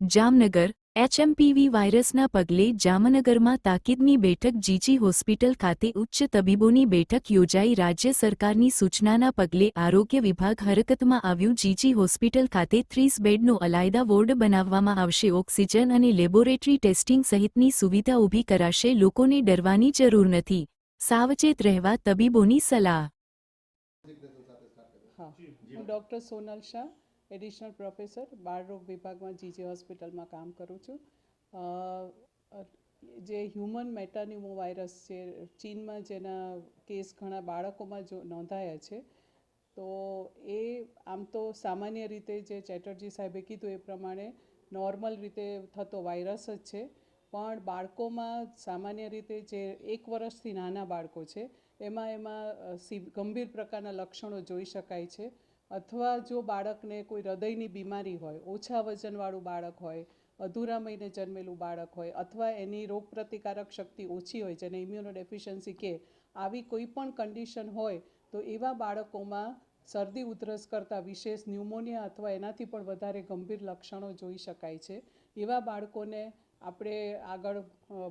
Jamnagar HMPV વાયરસના પગલે જામનગરમાં તાકીદની બેઠક જીજી હોસ્પિટલ ખાતે ઉચ્ચ તબીબોની બેઠક યોજાઈ રાજ્ય સરકારની સૂચનાના પગલે આરોગ્ય વિભાગ હરકતમાં આવ્યું જીજી હોસ્પિટલ ખાતે 30 બેડનો અલાયદા વોર્ડ બનાવવામાં આવશે ઓક્સિજન અને લેબોરેટરી ટેસ્ટિંગ સહિતની સુવિધા ઊભી કરાશે લોકોને ડરવાની જરૂર નથી સાવચેત રહેવા તબીબોની સલાહ हाँ હું doctor Sonal Shah additional professor બાળરોગ વિભાગમાં જીજી હોસ્પિટલમાં કામ કરું છું જે હ્યુમન મેટાન્યુમો વાયરસ છે ચીનમાં જેના કેસ ઘણા બાળકોમાં જો નોંધાયા છે તો એ આમ તો સામાન્ય રીતે જે ચેટર્જી સાહેબે કીધું એ પ્રમાણે નોર્મલ રીતે થતો વાયરસ જ છે પણ બાળકોમાં સામાન્ય રીતે જે 1 વર્ષથી નાના બાળકો છે એમાં ગંભીર પ્રકારના લક્ષણો જોઈ શકાય છે અથવા જો બાળકને કોઈ હૃદયની બીમારી હોય ઓછા વજનવાળું બાળક હોય અધૂરા મહિને જન્મેલું બાળક હોય અથવા એની રોગપ્રતિકારક શક્તિ ઓછી હોય જેને ઇમ્યુનોડેફિશિયન્સી કે આવી કોઈ પણ કન્ડિશન હોય તો એવા બાળકોમાં શરદી ઉધરસ કરતાં વિશેષ ન્યુમોનિયા અથવા એનાથી પણ વધારે ગંભીર લક્ષણો જોઈ શકાય છે એવા બાળકોને આપણે આગળ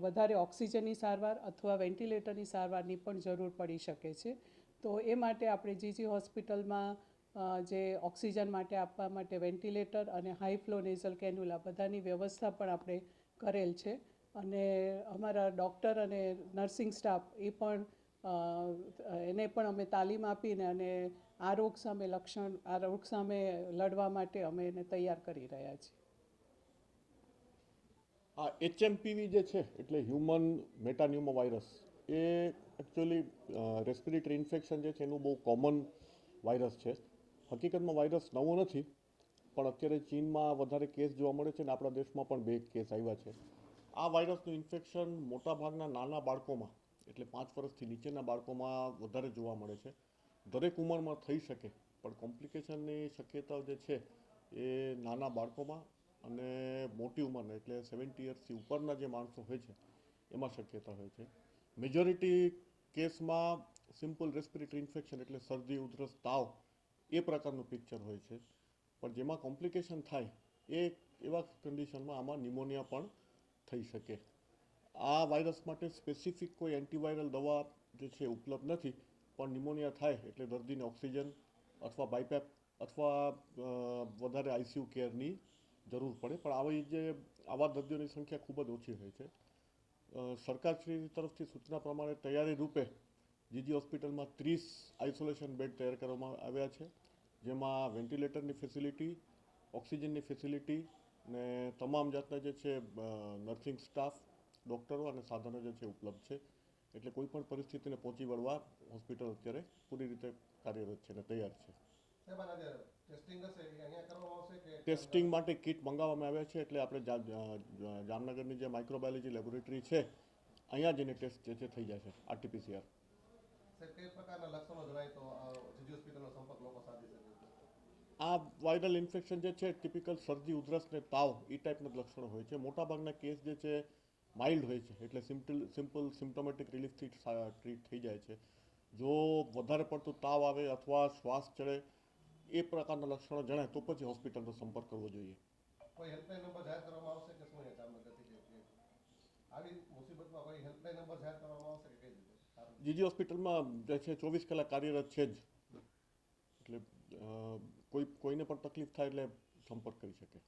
વધારે ઓક્સિજનની સારવાર અથવા વેન્ટિલેટરની સારવારની પણ જરૂર પડી શકે છે તો એ માટે આપણે જીજી હોસ્પિટલમાં જે ઓક્સિજન માટે આપવા માટે વેન્ટિલેટર અને હાઈ ફ્લો નેઝલ કેન્યુલા બધાની વ્યવસ્થા પણ આપણે કરેલ છે અને અમારા ડૉક્ટર અને નર્સિંગ સ્ટાફ એ પણ એને પણ અમે તાલીમ આપીને અને આ રોગ સામે લડવા માટે અમે એને તૈયાર કરી રહ્યા છીએ આ એચએમપીવી જે છે એટલે હ્યુમન મેટાન્યુમો વાયરસ એ એકચ્યુઅલી રેસ્પિરેટરી ઇન્ફેક્શન જે છે એનું બહુ કોમન વાયરસ છે હકીકતમાં વાયરસ નવો નથી પણ અત્યારે ચીનમાં વધારે કેસ જોવા મળે છે અને આપણા દેશમાં પણ 2 કેસ આવ્યા છે આ વાયરસનું ઇન્ફેક્શન મોટાભાગના નાના બાળકોમાં એટલે 5 વર્ષથી નીચેના બાળકોમાં વધારે જોવા મળે છે દરેક ઉંમરમાં થઈ શકે પણ કોમ્પ્લિકેશનની શક્યતાઓ જે છે એ નાના બાળકોમાં અને મોટી ઉંમરના એટલે 70 યર્સથી ઉપરના જે માણસો હોય છે એમાં શક્યતા હોય છે મેજોરિટી કેસમાં સિમ્પલ રેસ્પિરેટરી ઇન્ફેક્શન એટલે શરદી ઉધરસ તાવ એ પ્રકારનું પિક્ચર હોય છે પણ જેમાં કોમ્પ્લિકેશન થાય એ એવા કન્ડિશનમાં આમાં ન્યુમોનિયા પણ થઈ શકે આ વાયરસ માટે સ્પેસિફિક કોઈ એન્ટીવાયરલ દવા જે છે ઉપલબ્ધ નથી પણ ન્યુમોનિયા થાય એટલે દર્દીને ઓક્સિજન અથવા બાયપેપ અથવા વધારે આઈસીયુ કેરની જરૂર પડે પણ આવા દર્દીઓની સંખ્યા ખૂબ જ ઓછી હોય છે સરકારશ્રી તરફથી સૂચના પ્રમાણે તૈયારી રૂપે જીજી હોસ્પિટલમાં 30 આઇસોલેશન બેડ તૈયાર કરવામાં આવ્યા છે જેમાં વેન્ટિલેટરની ફેસિલિટી ઓક્સિજનની ફેસિલિટી ને તમામ જાતના જે છે નર્સિંગ સ્ટાફ ડૉક્ટરો અને સાધનો જે છે ઉપલબ્ધ છે એટલે કોઈ પણ પરિસ્થિતિને પહોંચી વળવા હોસ્પિટલ અત્યારે પૂરી રીતે કાર્યરત છે અને તૈયાર છે ટેસ્ટિંગ માટે કિટ મંગાવવામાં આવ્યા છે એટલે આપણે જામનગરની જે માઇક્રોબાયોલોજી લેબોરેટરી છે અહીંયા જઈને ટેસ્ટ જે છે થઈ જશે આરટીપીસીઆર આ વાયરલ ઇન્ફેક્શન જે છે ટિપિકલ શરદી ઉધરસ ને તાવ એ ટાઈપના લક્ષણો હોય છે મોટાભાગના કેસ જે છે માઇલ્ડ હોય છે એટલે સિમ્પલ સિમ્પ્ટોમેટિક રિલીફથી ટ્રીટ થઈ જાય છે જો વધારે પડતું તાવ આવે અથવા શ્વાસ ચડે એ પ્રકારના લક્ષણો જણાય તો પછી હોસ્પિટલનો સંપર્ક કરવો જોઈએ કોઈ હેલ્પલાઇન નંબર જાહેર કરવામાં આવશે કે શું આવી મુસીબતમાં કોઈ હેલ્પલાઇન નંબર જાહેર કરવામાં આવશે કે કઈ રીતે જીજી હોસ્પિટલમાં જે છે 24 કલાક કાર્યરત છે જ એટલે કોઈને પણ તકલીફ થાય એટલે સંપર્ક કરી શકે